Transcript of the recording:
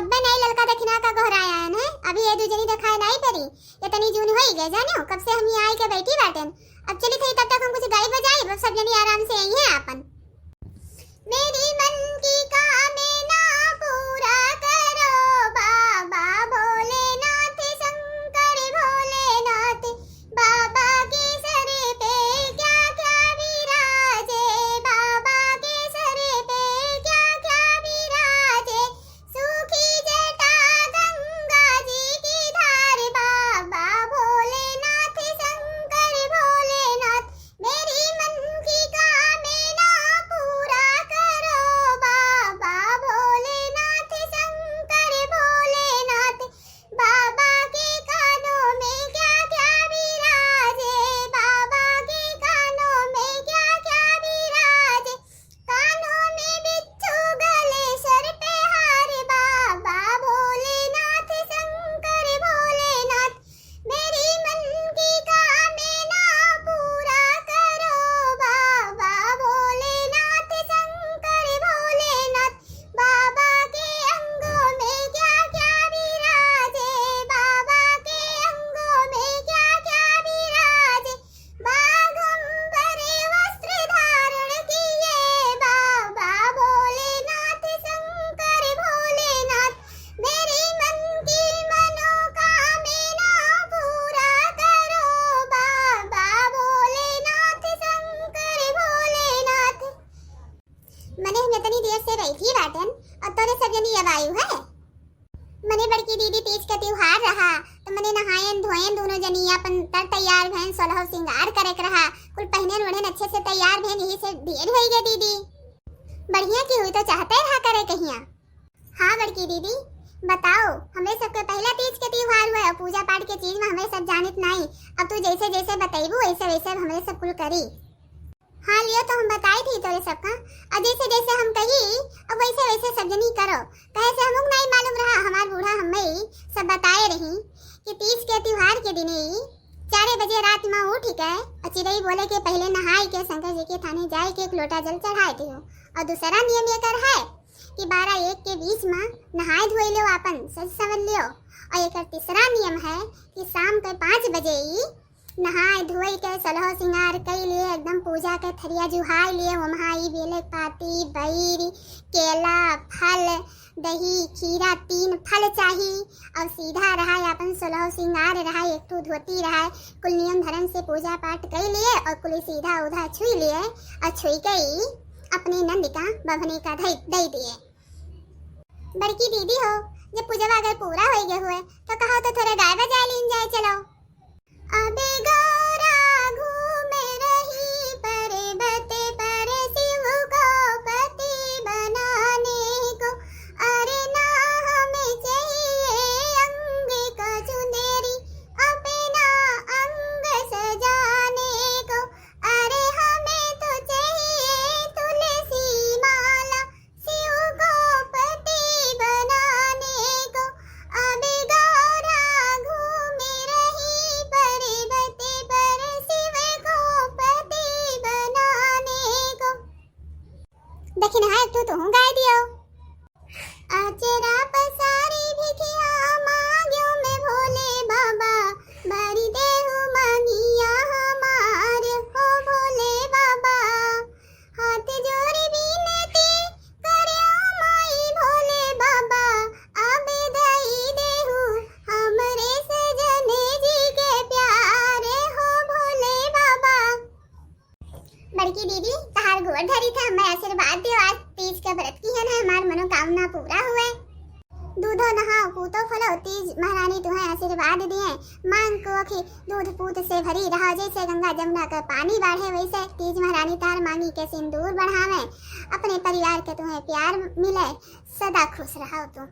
कब्बे नहीं ललका दखिना का गोहराया है अभी ये दूजनी दिखाए नहीं परी ये तनी जून होई गए जानो कब से हम यहाँ आई के बैठी बाटन। अब चली थी तब तक हम कुछ गाई बजाई बस सब जनी आराम से यही है अपन। मेरी मन की कामना पूरा करो बाबा भोलेनाथ शंकर भोलेनाथ बाबा के सर पे क्या क्या विराजे बाबा के सर पे क्या क्या विराजे सूखी जटा गंगा जी की धार बाबा भोलेनाथ शंकर भोलेनाथ मेरी मन की कामना पूरा करो बाबा भोलेनाथ शंकर भोलेनाथ बाबा के कानों में क्या क्या विराजे बाबा के कानों में क्या क्या विराजे कानों में बिच्छू गले सर पे हार बाबा भोलेनाथ शंकर भोलेनाथ मेरी मन की कामना पूरा करो बाबा भोलेनाथ शंकर भोलेनाथ बाबा के अंगों में क्या क्या विराजे बाबा के अंगों में क्या क्या विराजे बाघंबर वस्त्र धारण किए बाबा भोलेनाथ शंकर भोलेनाथ मेरी मन की मनोकामना पूरा करो बाबा भोलेनाथ शंकर भोलेनाथ। मने मैं तनी देर से बैठी बाटन और तोरे सब जनी अब आयु है। मने बड़की दीदी तीज का त्योहार रहा तो मने नहायन धोयन दोनों जनी अपन तर तैयार भैन सोलह सिंगार करे के रहा कुल पहने ओढ़न अच्छे से तैयार भैन यही से देर हो गई दीदी। बढ़िया की हुई तो चाहते रहा करे कहिया। हाँ बड़की दीदी बताओ हमें सबके पहला तीज के त्योहार हुआ है पूजा पाठ के चीज में हमें सब जानत नहीं अब तू जैसे जैसे बताइबू वैसे वैसे हमें सब कुल करी। हाँ लियो तो हम बताई थी तोरे सबका और जैसे जैसे हम कही अब वैसे वैसे सब जनी करो कहे से हमको नहीं मालूम रहा हमार बूढ़ा हमें सब बताए रही कि तीज के त्योहार के दिन ही 4 बजे रात में उठ गए और चिड़ई बोले कि पहले नहाई के शंकर जी के थाने जाए के एक लोटा जल चढ़ाए दियो और दूसरा नियम ये कर है कि 12-1 के बीच में नहाए धोए लियो अपन सज संवर लियो और एक तीसरा नियम है कि शाम के 5 बजे ही नहाए धोए के सलह सिंगार कई लिए एकदम पूजा के थरिया जुहाई लिए वहाँ बेले पाती बैर केला फल दही खीरा 3 फल चाहिए और सीधा रहा अपन सोलह सिंगार रहा एक तो धोती रहा कुल नियम धर्म से पूजा पाठ कर लिए और कुल सीधा उधा छुई लिए और छुई के ही अपने नंद का बभने का दे दिए। बड़की दीदी हो जब पूजा अगर पूरा हो गया हुए तो कहो तो थोड़ा गाय बजा लीन जाए चलो। अबे गौरा घूमे रही पर्वत पर शिव को पति बनाने को अरे ना हमें चाहिए अंग का चुंदेरी अपना अंग सजाने को अरे हमें तो चाहिए तुलसी माला शिव को पति बनाने को अबे गौरा घूमे रही पर्वत पर शिव को पति बनाने को। देखिन हाँ तू गाय दियो आचरा पसारी भिखिया मांग्यो में भोले बाबा बारी देहु मांगिया हमारे हो भोले बाबा हाथ जोड़ी बिनती करयो माई भोले बाबा आबे दई देहु हमरे सजने जी के प्यारे हो भोले बाबा। बड़की दीदी तहार गोड़ धरी था हमें आशीर्वाद दियो आज तीज के व्रत की है ना हमार मनोकामना पूरा हुए दूधो नहाओ पूतो फलो तीज महारानी तुम्हें आशीर्वाद दिए मांग को अखी दूध पूत से भरी रहा जैसे गंगा जमुना का पानी बढ़े वैसे तीज महारानी तार मांगी के सिंदूर बढ़ावे अपने परिवार के तुम्हें प्यार मिले सदा खुश रहो तुम।